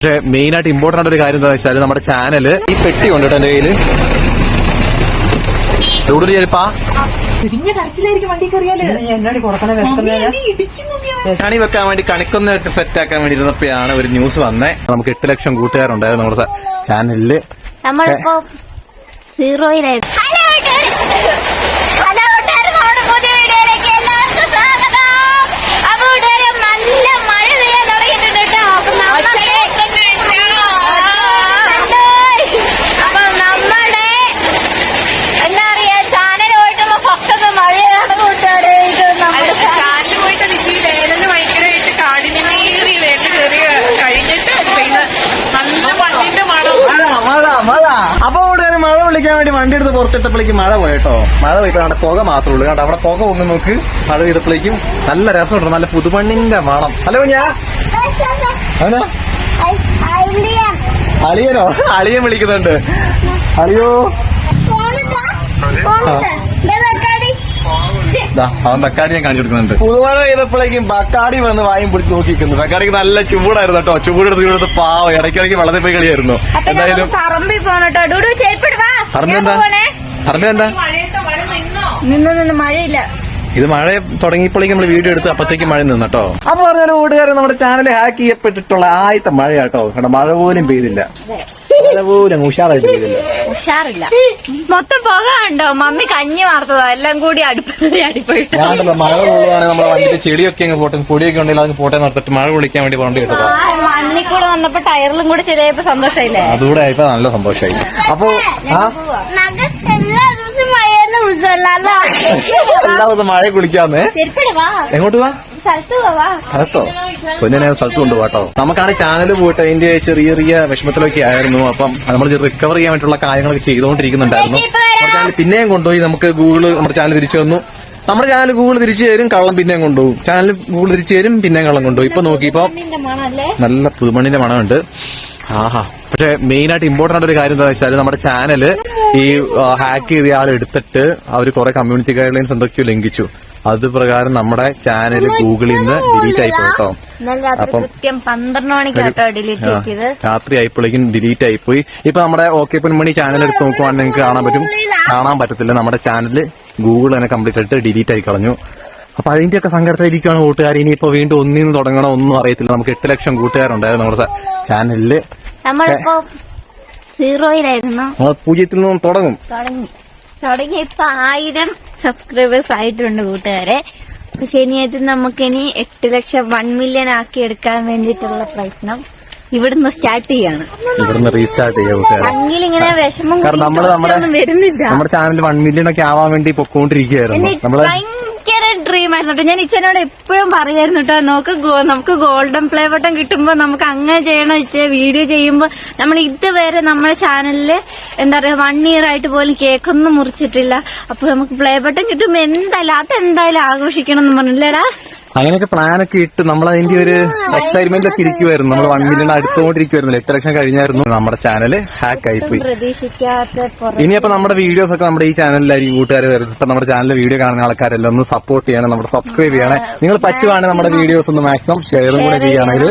പക്ഷെ മെയിൻ ആയിട്ട് ഇമ്പോർട്ടന്റ് ആയിട്ട് ഒരു കാര്യം എന്താ വെച്ചാൽ നമ്മുടെ ചാനല് ഈ പെട്ടി ഉണ്ട് കേട്ടോ എന്റെ കയ്യില് കൂടുതൽ ചെരുപ്പാ കണി വെക്കാൻ വേണ്ടി കണിക്കൊന്നൊക്കെ സെറ്റ് ആക്കാൻ വേണ്ടി ഇരുന്നപ്പോഴാണ് ഒരു ന്യൂസ് വന്നേ. നമുക്ക് 8 ലക്ഷം കൂട്ടുകാരുണ്ടായിരുന്നു നമ്മുടെ ചാനലില്. നമ്മളിപ്പോ സീറോയിലായിരുന്നു. അപ്പൊ അവിടെ മഴ വിളിക്കാൻ വേണ്ടി വണ്ടി എടുത്ത് പുറത്തിട്ടപ്പോഴേക്കും മഴ പോയിട്ടോ. മഴ പോയിപ്പോ അവിടെ പുക മാത്രമേ ഉള്ളൂ. കണ്ടോ അവിടെ പുക ഒന്ന് നോക്ക്. മഴ പെയ്തപ്പോഴേക്കും നല്ല രസമുണ്ട്, നല്ല പുതുമണ്ണിന്റെ മണം. ഹലോ അവനോ അളിയനോ? അളിയൻ വിളിക്കുന്നുണ്ട്. അളിയോ അവൻ ബക്കാടി ഞാൻ കാണിച്ചു കൊടുക്കുന്നുണ്ട്. പുതുമഴ പെയ്തപ്പോഴേക്കും ബക്കാടി വന്ന് വായും പിടിച്ച് നോക്കിക്കുന്നു. ബക്കാടിക്ക് നല്ല ചൂടായിരുന്നു കേട്ടോ. ചൂടെടുത്ത് ഇവിടുത്തെ പാവം ഇടയ്ക്കിടയ്ക്ക് വെള്ളത്തിൽ പോയി കളിയായിരുന്നു. എന്തായാലും പറഞ്ഞെന്താ നിന്ന് മഴയില്ല. ഇത് മഴ തുടങ്ങിയപ്പോഴേക്കും നമ്മൾ വീഡിയോ എടുത്ത് അപ്പത്തേക്ക് മഴ നിന്നട്ടോ. അപ്പൊ പറഞ്ഞാൽ കൂട്ടുകാരെ നമ്മുടെ ചാനൽ ഹാക്ക് ചെയ്യപ്പെട്ടിട്ടുള്ള ആദ്യത്തെ മഴ കേട്ടോ. കാരണം മഴ പോലും പെയ്തില്ല, മഴ പോലും ഉഷാറായിട്ട് പെയ്തില്ല. ഉഷാറില്ല, മൊത്തം പുക കണ്ടോ. മമ്മി കഞ്ഞി വാർത്തതാ എല്ലാം കൂടി അടുപ്പോയിട്ട്. ഞാനല്ലോ മഴ കൊള്ളുവാണെങ്കിൽ നമ്മുടെ വണ്ടിയിൽ ചെടിയൊക്കെ അങ്ങ് പോട്ടെ, പൊടിയൊക്കെ ഉണ്ടെങ്കിൽ അത് പോട്ടെ നിർത്തിട്ട് മഴ കുളിക്കാൻ വേണ്ടി വണ്ടി കിട്ടുക. മണ്ണിക്കൂടെ വന്നപ്പോ ടയറിലും കൂടെ ചെറിയപ്പോ സന്തോഷമായില്ലേ? അതുകൂടെ ആയപ്പോ നല്ല സന്തോഷമായി. അപ്പൊ എല്ലാ ദിവസം മഴ കുളിക്കാന്ന്. എങ്ങോട്ട് പോവാ? സ്ഥലത്തോ? കുഞ്ഞിനെ സ്ഥലത്ത് കൊണ്ടുപോട്ടോ. നമുക്കാണ് ചാനൽ പോയിട്ട് അതിന്റെ ചെറിയ ചെറിയ വിഷമത്തിലൊക്കെ ആയിരുന്നു. അപ്പം നമ്മൾ റിക്കവർ ചെയ്യാൻ വേണ്ടിയുള്ള കാര്യങ്ങളൊക്കെ ചെയ്തുകൊണ്ടിരിക്കുന്നുണ്ടായിരുന്നു. നമ്മുടെ ചാനൽ പിന്നെയും കൊണ്ടുപോയി നമുക്ക് ഗൂഗിള് നമ്മുടെ ചാനൽ തിരിച്ചു തന്നു. നമ്മുടെ ചാനൽ ഗൂഗിൾ തിരിച്ചു തരും, കള്ളം പിന്നെയും കൊണ്ടുപോകും. ചാനൽ ഗൂഗിൾ തിരിച്ചു തരും, പിന്നെയും കള്ളം കൊണ്ടുപോകും. ഇപ്പൊ നോക്കിയപ്പോ നല്ല പുതുമണ്ണിന്റെ മണമുണ്ട്. ആഹാ. പക്ഷെ മെയിൻ ആയിട്ട് ഇമ്പോർട്ടന്റ് ആയിട്ട് ഒരു കാര്യം എന്താ വെച്ചാൽ നമ്മുടെ ചാനല് ഈ ഹാക്ക് ചെയ്ത ആൾ എടുത്തിട്ട് അവര് കുറെ കമ്മ്യൂണിറ്റി ഗൈഡ് ലൈൻസ് എന്തൊക്കെയോ ലംഘിച്ചു. അത് പ്രകാരം നമ്മുടെ ചാനൽ ഗൂഗിളിൽ നിന്ന് ഡിലീറ്റ് ആയിപ്പോയി കേട്ടോ. അപ്പം 12 മണിക്കാട്ടോ ഡിലീറ്റ് ചെയ്തത്. രാത്രി ആയപ്പോഴേക്കും ഡിലീറ്റ് ആയിപ്പോയി. ഇപ്പൊ നമ്മുടെ ഓക്കെ പൊന്മണി ചാനൽ എടുത്ത് നോക്കുവാണെങ്കിൽ നിങ്ങൾക്ക് കാണാൻ പറ്റും. കാണാൻ പറ്റത്തില്ല, നമ്മുടെ ചാനല് ഗൂഗിൾ തന്നെ കംപ്ലീറ്റ് ആയിട്ട് ഡിലീറ്റ് ആയി കളഞ്ഞു. അപ്പൊ അതിന്റെയൊക്കെ സങ്കടത്തിലിരിക്കുകയാണ് കൂട്ടുകാർ. ഇനിയിപ്പോ വീണ്ടും ഒന്നിന്ന് തുടങ്ങണോ ഒന്നും അറിയത്തില്ല. നമുക്ക് 8 ലക്ഷം കൂട്ടുകാരുണ്ടായിരുന്നു നമ്മുടെ ചാനലില്. നമ്മളിപ്പോ സീറോയിലായിരുന്നു. 0 നിന്നും തുടങ്ങി ഇപ്പൊ 1000 സബ്സ്ക്രൈബേഴ്സ് ആയിട്ടുണ്ട് കൂട്ടുകാരെ. പക്ഷെ ഇനിയായിട്ട് നമുക്കിനി 8 ലക്ഷം 1 മില്യൺ ആക്കി എടുക്കാൻ വേണ്ടിയിട്ടുള്ള പ്രയത്നം ഇവിടുന്ന് സ്റ്റാർട്ട് ചെയ്യാണ്. ഇവിടുന്ന് റീസ്റ്റാർട്ട് ചെയ്യാം. ഇങ്ങനെ വിഷമം വരുന്നില്ല. നമ്മുടെ ചാനൽ 1 മില്യൺ ഒക്കെ ആവാൻ വേണ്ടി പൊക്കോണ്ടിരിക്കുകയായിരുന്നു. നമ്മള് ഭയങ്കര ഡ്രീം ആയിരുന്നു കേട്ടോ. ഞാൻ ഇച്ചനോട് എപ്പോഴും പറയായിരുന്നു കേട്ടോ, നമുക്ക് ഗോൾഡൻ പ്ലേ ബട്ടൺ കിട്ടുമ്പോ നമുക്ക് അങ്ങനെ ചെയ്യണം. വീഡിയോ ചെയ്യുമ്പോ നമ്മൾ ഇതുവരെ നമ്മുടെ ചാനലില് എന്താ പറയാ 1 ഇയർ ആയിട്ട് പോലും കേക്കൊന്നും മുറിച്ചിട്ടില്ല. അപ്പൊ നമുക്ക് പ്ലേ ബട്ടൺ കിട്ടുമ്പോ അതെന്തായാലും ആഘോഷിക്കണം എന്ന് പറഞ്ഞില്ലേടാ. അങ്ങനെയൊക്കെ പ്ലാനൊക്കെ ഇട്ട് നമ്മൾ അതിന്റെ ഒരു എക്സൈറ്റ്മെന്റ് ഒക്കെ ഇരിക്കുവായിരുന്നു. നമ്മൾ 1 മില്യൺ അടുത്തുകൊണ്ടിരിക്കുവായിരുന്നു. 8 ലക്ഷം കഴിഞ്ഞായിരുന്നു. നമ്മുടെ ചാനല് ഹാക്ക് ആയിപ്പോയി. ഇനിയപ്പോ നമ്മുടെ വീഡിയോസ് ഒക്കെ നമ്മുടെ ഈ ചാനലിലായിരിക്കും കൂട്ടുകാർ വരുന്നത്. ഇപ്പൊ നമ്മുടെ ചാനലിൽ വീഡിയോ കാണുന്ന ആൾക്കാരെല്ലാം ഒന്ന് സപ്പോർട്ട് ചെയ്യണം, നമ്മുടെ സബ്സ്ക്രൈബ് ചെയ്യണേ. നിങ്ങൾ പറ്റുവാണെങ്കിൽ നമ്മുടെ വീഡിയോസ് ഒന്ന് മാക്സിമം ഷെയറും കൂടെ ചെയ്യുകയാണെങ്കിൽ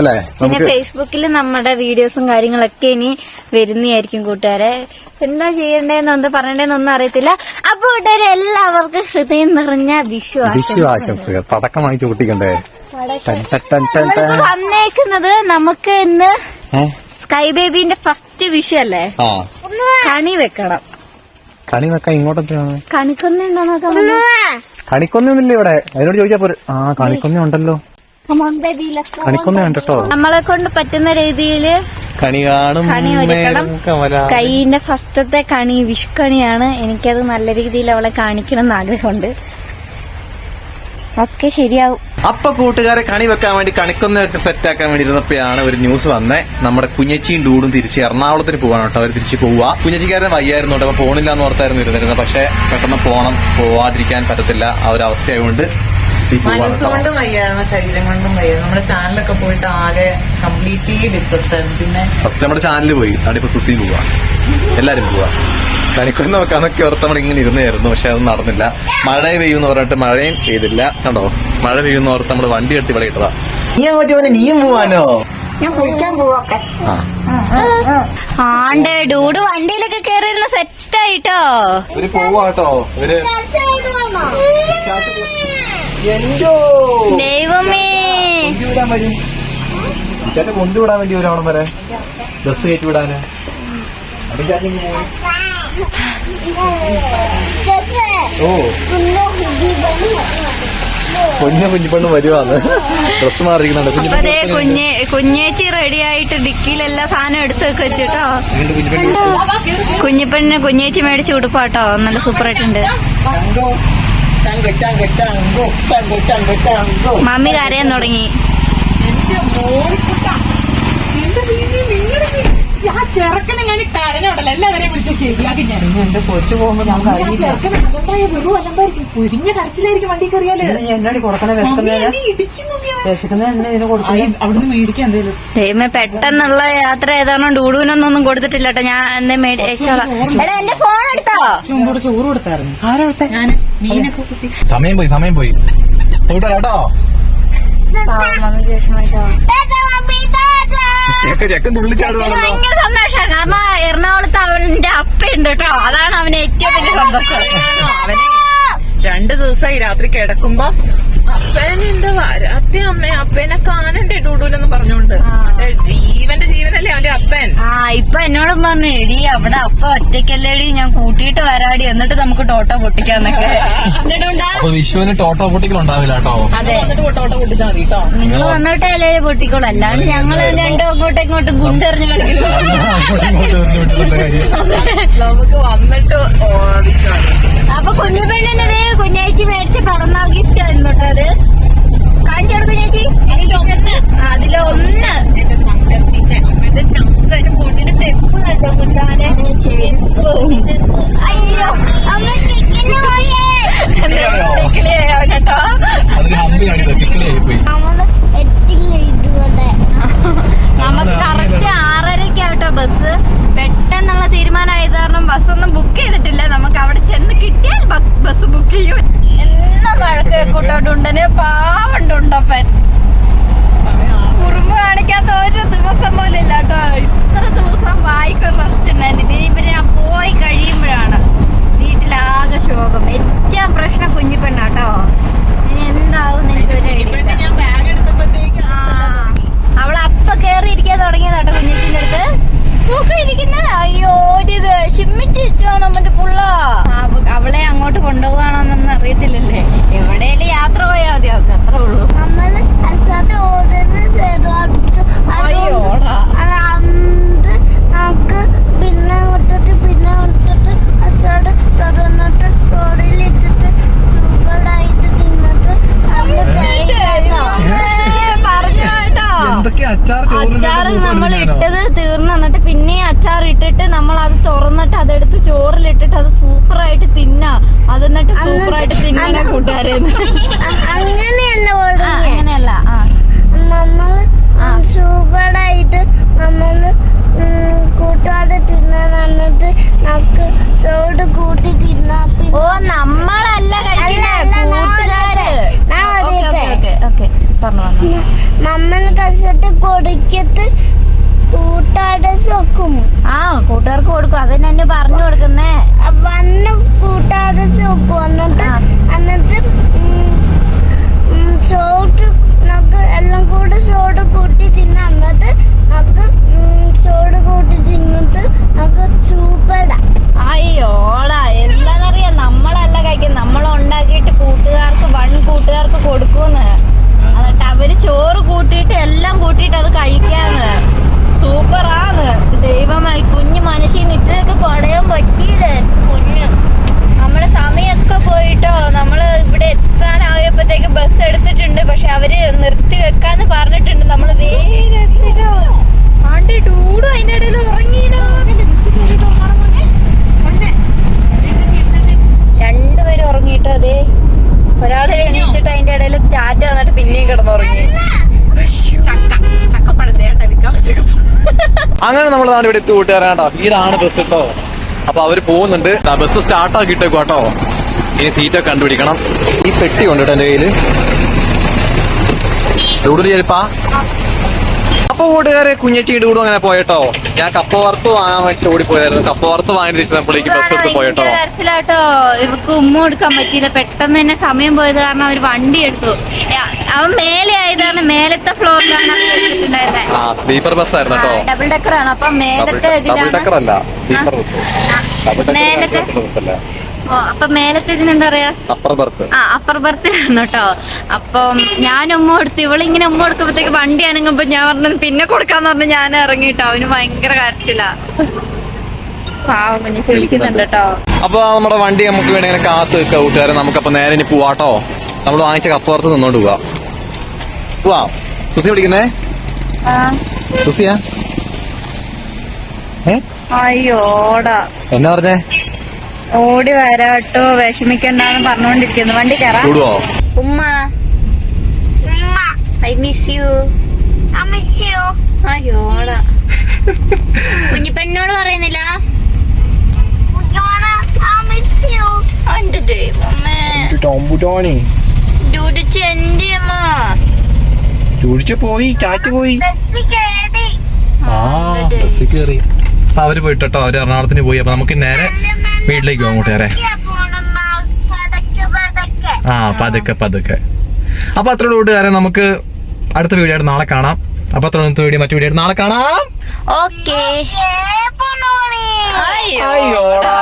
അല്ലേ. പിന്നെ ഫേസ്ബുക്കിൽ നമ്മുടെ വീഡിയോസും കാര്യങ്ങളൊക്കെ ഇനി വരുന്നതായിരിക്കും കൂട്ടുകാരെ. എന്താ പറയണ്ടേന്നൊന്നും അറിയത്തില്ല. അപ്പൊ കൂട്ടുകാരെ എല്ലാവർക്കും ഹൃദയം നിറഞ്ഞ വിഷു ആശംസകൾ. പടക്കം വാങ്ങിച്ചു കൂട്ടിക്കണ്ടേ. വന്നേക്കുന്നത് നമുക്ക് ഇന്ന് സ്കൈ ബേബിന്റെ ഫസ്റ്റ് വിഷു അല്ലേ. കണി വെക്കണം. കണി വെക്കാൻ ഇങ്ങോട്ടൊക്കെയാണ്. കണിക്കൊന്നുണ്ടോ? കണിക്കൊന്നുമില്ല ഇവിടെ. അതിനോട് ചോദിച്ചാ പോരെ. കണിക്കൊന്ന ഉണ്ടല്ലോ. കണിക്കൊന്ന കണ്ടോ. നമ്മളെ കൊണ്ട് പറ്റുന്ന രീതിയില് കണി കാണും. കൈയിന്റെ ഫസ്റ്റത്തെ കണി വിഷുക്കണിയാണ്. എനിക്കത് നല്ല രീതിയിൽ അവളെ കാണിക്കണം എന്ന് ആഗ്രഹമുണ്ട്. ഒക്കെ ശരിയാവും. അപ്പൊ കൂട്ടുകാരെ കണി വെക്കാൻ വേണ്ടി കണിക്കൊന്നൊക്കെ സെറ്റ് ആക്കാൻ വേണ്ടി ഇരുന്നപ്പോഴാണ് ഒരു ന്യൂസ് വന്നേ. നമ്മുടെ കുഞ്ഞച്ചിയും ഡൂഡും തിരിച്ച് എറണാകുളത്തിന് പോവാണ് കേട്ടോ. അവർ തിരിച്ച് പോവുക. കുഞ്ഞച്ചിക്കാരനെ വയ്യായിരുന്നു കേട്ടോ. അപ്പൊ പോണില്ല എന്ന് ഓർത്തായിരുന്നു ഇരുന്നിരുന്നത്. പക്ഷെ പെട്ടെന്ന് പോവാതിരിക്കാൻ പറ്റത്തില്ല. ആ ഒരു അവസ്ഥയായതുകൊണ്ട് മനസ്സുകൊണ്ടും വയ്യായിരുന്നു, ശരീരം കൊണ്ടും വയ്യായിരുന്നു. നമ്മുടെ ചാനലൊക്കെ പോയിട്ട് ആകെ കംപ്ലീറ്റ്ലി ഡിപ്രസ്ഡ് ആയിരുന്നു. പിന്നെ ഫസ്റ്റ് നമ്മുടെ ചാനലിൽ പോയി. അവിടെ സുസി പോവാ, എല്ലാരും പോവാ. കണിക്കൊന്ന് വെക്കാന്നൊക്കെ ഓർത്ത് നമ്മൾ ഇങ്ങനെ ഇരുന്നായിരുന്നു. പക്ഷെ അത് നടന്നില്ല. മഴ പെയ്യുമെന്ന് പറഞ്ഞിട്ട് മഴയും പെയ്തില്ല. കണ്ടോ, മഴ പെയ്യുന്ന ഓർത്ത് നമ്മള് വണ്ടി കെട്ടി ഇവിടെ ഇട്ടതാ. നീ അങ്ങോട്ട് പോവാനോ? നീയും പോവാനോ? ഞാൻ കുളിക്കാൻ പോവാക്കെ. ആണ്ടേ ഡൂഡ് വണ്ടിയിലൊക്കെ കേറിയിരുന്ന സെറ്റായിട്ടോ. ഇവര് പോവാട്ടോ. ഇവര് ദൈവമേ ചേട്ടൻ കൊണ്ടുവിടാൻ വേണ്ടി വരും അവിടെ വരെ. ബസ് കയറ്റി വിടാന്. ഓ കുഞ്ഞിപ്പെണ്ണ് വരുവാന്ന്. ഡ്രസ് മാറിയിരിക്കുന്നുണ്ട്. അതേ കുഞ്ഞേച്ചി റെഡി ആയിട്ട് ഡിക്കിയിലെല്ലാം സാധനം എടുത്ത് വെച്ചിട്ടോ. കുഞ്ഞേച്ചി മേടിച്ച് ഉടുപ്പാട്ടോ. നല്ല സൂപ്പർ ആയിട്ടുണ്ട്. മമ്മി കരയാൻ തുടങ്ങി. ആ ചെറുക്കനെ ഞാൻ കരഞ്ഞോട്ടല്ല എല്ലാവരെയും വിളിച്ച് ശരിയാക്കി ഞാൻ എന്റെ കൊച്ചു പോകുമ്പോ ചെറുക്കൻ അതുണ്ടായ വെറും അലമ്പായിരിക്കും. കുരിഞ്ഞ കരച്ചിലായിരിക്കും വണ്ടി കയറിയാല്. എന്നോട് കൊടുക്കണേ അവിടുന്ന് മേടിക്കാൻ എന്തേലും. ദൈവമേ പെട്ടെന്നുള്ള യാത്ര ഏതാണോ ഡൂഡൂനൊന്നും കൊടുത്തിട്ടില്ല കേട്ടോ. ഞാൻ എന്നെ മേടിച്ചോളാം. എന്റെ ഫോൺ എടുത്തോ? ചൂമ്പോട് ചോറ് കൊടുത്തായിരുന്നു. ആരാ കൊടുത്ത? ഞാൻ മീനൊക്കെ കൂട്ടി. സമയം പോയി കേട്ടോ. ചെക്കൻ തുള്ളിച്ചാടുവാണല്ലോ. ഭയങ്കര സന്തോഷം. കാരണം എറണാകുളത്ത് അവന്റെ അപ്പയുണ്ട് കേട്ടോ. അതാണ് അവന് ഏറ്റവും വലിയ സന്തോഷം. അവനെ 2 ദിവസമായി രാത്രി കിടക്കുമ്പോ അപ്പനെന്താ അത്തെ അമ്മ അപ്പനെ കാണണ്ടേ ഡൂഡൂലെന്ന് പറഞ്ഞോണ്ട്. ജീവന്റെ ജീവനല്ലേ അവന്റെ അപ്പൻ. ഇപ്പൊ എന്നോടും പറഞ്ഞു എടി അവിടെ അപ്പ ഒറ്റയ്ക്കല്ലേടി ഞാൻ കൂട്ടിയിട്ട് വരാടി എന്നിട്ട് നമുക്ക് ടോട്ടോ പൊട്ടിക്കാന്നൊക്കെ. വിഷുവിന് ടോട്ടോ പൊട്ടിക്കലുണ്ടാവില്ല കേട്ടോ. അതെ ടോട്ടോ പൊട്ടിച്ചാൽ മതി കേട്ടോ. നിങ്ങൾ വന്നിട്ടല്ലേ പൊട്ടിക്കോളൂ. അല്ലാണ്ട് ഞങ്ങൾ രണ്ടും അങ്ങോട്ടും ഗുണ്ടെറിഞ്ഞ് കളിക്കുന്നു. നമുക്ക് വന്നിട്ട് വിഷുവാണ്. അപ്പൊ കുഞ്ഞുപെണ്ണിനത് കുഞ്ഞാച്ചി മേടിച്ച പിറന്നാൾ ഗിഫ്റ്റ് ആയിരുന്നു കേട്ടോ. അത് കാണിച്ചോട് കുഞ്ഞാച്ചി. അതിലൊന്ന് എന്റെ തങ്കത്തിന്റെ അമ്മയുടെ തങ്കന് പൊണ്ണിന് തെപ്പ് നല്ല കുട്ടാനെ. അയ്യോ കേട്ടോ. നമുക്ക് കറക്റ്റ് 6:30 ബസ്. പെട്ടെന്നുള്ള തീരുമാനമായത് കാരണം ബസ്സൊന്നും ബുക്ക് ചെയ്തിട്ടില്ല. നമുക്ക് അവിടെ ചെന്ന് കിട്ടിയാൽ ബസ് ബുക്ക് ചെയ്യും. എന്നാ വഴക്ക് കൂട്ടോണ്ടുണ്ടന് പാവണ്ടുണ്ടപ്പൻ. കുറുമ്പ് കാണിക്കാത്ത ഒരു ദിവസം പോലും ഇല്ല കേട്ടോ. ഇത്ര ദിവസം വായിക്കൊരു റെസ്റ്റ് ഉണ്ടായിരുന്നില്ല. ഇവര് ഞാൻ പോയി കഴിയുമ്പോഴാണ് വീട്ടിലാകെ ശോകം. ഏറ്റവും പ്രശ്നം കുഞ്ഞിപ്പെണ്ണാട്ടോ. ഇനി എന്താവും എനിക്കൊരു ഞാൻ ബാഗ് എടുത്തപ്പോഴത്തേക്ക് അവളെ അപ്പ കേറിയിരിക്കാൻ തുടങ്ങിയതാട്ടോ കുഞ്ഞേച്ചിന്റെ അടുത്ത്. ഇരിക്കുന്നത് അയ്യോ ഷിമ്മിച്ച് വെച്ചോണോ മറ്റേ പുള്ള. അവളെ അങ്ങോട്ട് കൊണ്ടുപോകാണോന്നൊന്നും അറിയത്തില്ലല്ലേ. എവിടെയെങ്കിലും യാത്ര പോയാൽ മതി. അവർക്ക് അത്രേ ഉള്ളൂ. അയ്യോടാ നമുക്ക് പിന്നെ അസാട് തുറന്നിട്ട് ചോറിലിട്ടിട്ട് സൂപ്പറായിട്ട് തിന്നിട്ട് പറഞ്ഞു കേട്ടോ. അച്ചാർ നമ്മൾ ഇട്ടത് തീർന്നു. എന്നിട്ട് പിന്നെ അച്ചാർ ഇട്ടിട്ട് നമ്മൾ അത് തുറന്നിട്ട് അതെടുത്ത് ചോറിലിട്ടിട്ട് അത് സൂപ്പറായിട്ട് തിന്നാ. അത് എന്നിട്ട് സൂപ്പറായിട്ട് തിന്നാ കൂട്ടുകാരെ. അങ്ങനെയല്ല നമ്മള് സൂപ്പറായിട്ട് നമ്മള് കൂട്ടാതെ തിന്നാൻ എന്നിട്ട് നമുക്ക് ചോറ് കൂട്ടി തിന്നാ. ഓ നമ്മളല്ല കഴിക്കുന്നത് കൂട്ടുകാര്. പറഞ്ഞു നമ്മൾ കസട്ട് കൊടുക്കത്ത് കൂട്ടാതെ വെക്കും. കൂട്ടുകാർക്ക് കൊടുക്കും. അതിന് എന്നെ പറഞ്ഞു കൊടുക്കുന്നേ. വന്ന് കൂട്ടാതെ വെക്കും. എന്നിട്ട് ചോറ് നമുക്ക് എല്ലാം കൂടെ ചോറ് കൂട്ടി തിന്നാം. എന്നിട്ട് നമുക്ക് ചോറ് കൂട്ടി തിന്നിട്ട് നമുക്ക് സൂപ്പറാ. അയ്യോടാ എന്താന്നറിയാം. നമ്മളല്ല കഴിക്കുന്നത്. നമ്മളുണ്ടാക്കിയിട്ട് കൂട്ടുകാർക്ക് കൊടുക്കൂന്ന്. എന്നിട്ട് അവര് ചോറ് കൂട്ടിയിട്ട് എല്ലാം കൂട്ടിയിട്ട് അത് കഴിക്കാന്ന്. സൂപ്പറാന്ന്. ദൈവമായി കുഞ്ഞു മനുഷ്യന് ഇത്രയൊക്കെ പടയാൻ പറ്റിയില്ല. കുഞ്ഞ് നമ്മുടെ സമയമൊക്കെ പോയിട്ടോ. നമ്മള് ഇവിടെ എത്താനായപ്പോഴത്തേക്ക് ബസ് എടുത്തിട്ടുണ്ട്. പക്ഷെ അവര് നിർത്തി വെക്കാന്ന് പറഞ്ഞിട്ടുണ്ട്. നമ്മള് വേഗം എത്തിട്ടോ. ആണ്ട് ഡൂഡും അതിന്റെ ഇടയിൽ ഉറങ്ങിയില്ലോ. രണ്ടുപേരും ഉറങ്ങിട്ടോ. അതേ ഒരാള് എണീച്ചിട്ട് അതിന്റെ ഇടയിൽ ടാറ്റ വന്നിട്ട് പിന്നെയും കിടന്നുറങ്ങി. അങ്ങനെ നമ്മൾ ഇവിടെ എത്തി കൂട്ടുകാരാട്ടോ. ഇതാണ് ബസ് കേട്ടോ. അപ്പൊ അവര് പോകുന്നുണ്ട്. ബസ് സ്റ്റാർട്ട് ആക്കിയിട്ടേക്കോ കേട്ടോ. ഇനി സീറ്റൊക്കെ കണ്ടുപിടിക്കണം. ഈ പെട്ടി ഉണ്ട് കേട്ടോ എന്റെ കയ്യില്. ഡൂഡു ചെരുപ്പാ. അപ്പൊ അപ്പൊ കൂട്ടുകാരെ കുഞ്ഞച്ചീട് കൂടും അങ്ങനെ പോയിട്ടോ. ഞാൻ കപ്പ വറുത്ത് വാങ്ങാൻ വേണ്ടി ഓടിപ്പോയായിരുന്നു. കപ്പ വറുത്ത് വാങ്ങി തിരിച്ചപ്പോഴേക്ക് ബസ് എടുത്ത് പോയിട്ടോ. കരച്ചിലാട്ടോ. ഇവക്ക് ഉമ്മ കൊടുക്കാൻ പറ്റിയില്ല. പെട്ടെന്ന് തന്നെ സമയം പോയത് കാരണം അവര് വണ്ടി എടുത്തു. അവൻ മേലെ ആയതാണ്, മേലത്തെ ഫ്ലോറിലാണ് എടുത്തിട്ടുണ്ടായിരുന്നത്. സ്ലീപ്പർ ബസ് ആയിരുന്നു കേട്ടോ. ഡബിൾ ഡെക്കർ ആണ്. അപ്പൊ മേലത്തെ ഡബിൾ ഡെക്കർ അല്ല, സ്ലീപ്പർ ബസ്. മേലത്തെ അപ്പൊ മേലത്തെ ഇതിനെന്താ പറയാ, അപ്പർ ബർത്ത്. അപ്പർ ബർത്ത് ആയിരുന്നു കേട്ടോ. അപ്പം ഞാൻ ഉമ്മ കൊടുത്തു. ഇവളിങ്ങനെ ഉമ്മ കൊടുക്കുമ്പോഴത്തേക്ക് വണ്ടി അനങ്ങുമ്പോ ഞാൻ പറഞ്ഞു പിന്നെ കൊടുക്കാന്ന് പറഞ്ഞു ഞാൻ ഇറങ്ങിട്ടോ. അവന് ഭയങ്കര കാര്യത്തില്ല. പാവം കുഞ്ഞ് വിളിക്കുന്നുണ്ട് കേട്ടോ. അപ്പൊ നമ്മുടെ വണ്ടി നമുക്ക് വേണ്ടി ഇങ്ങനെ കാത്ത് നിൽക്കുക കൂട്ടുകാരെ. നമുക്കപ്പൊ നേരെ ഇനി പോവാട്ടോ. നമ്മൾ വാങ്ങിച്ച കപ്പ വറുത്ത് നിന്നോണ്ട് പോവാ. സുസി വിളിക്കുന്നേ? സുസിയാ? അയ്യോടാ എന്നാ പറഞ്ഞേ? ഓടി വരാട്ടോ, വിഷമിക്കണ്ടെന്ന് പറഞ്ഞോണ്ടിരിക്കുന്നു. വണ്ടി കയറാം. ഉമ്മ ഐ മിസ് യു. അയ്യോടാ. കുഞ്ഞിപ്പെണ്ണോട് പറയുന്നില്ല? എന്റെ ദൈവമേ, പോയി ചാറ്റ് പോയി. ബസ് കയറി. അപ്പൊ അവര് പോയിട്ടോ. അവര് എറണാകുളത്തിന് പോയി. അപ്പൊ നമുക്ക് നേരെ വീട്ടിലേക്ക് പോകാം കൂട്ടുകാരെ. പതുക്കെ. അപ്പൊ അത്ര കൂട്ടുകാരെ, നമുക്ക് അടുത്ത വീഡിയോ ആയിട്ട് നാളെ കാണാം. അപ്പൊ അത്ര മറ്റു വീഡിയോ ആയിട്ട് നാളെ കാണാം. ഓക്കേ. അയ്യോടാ.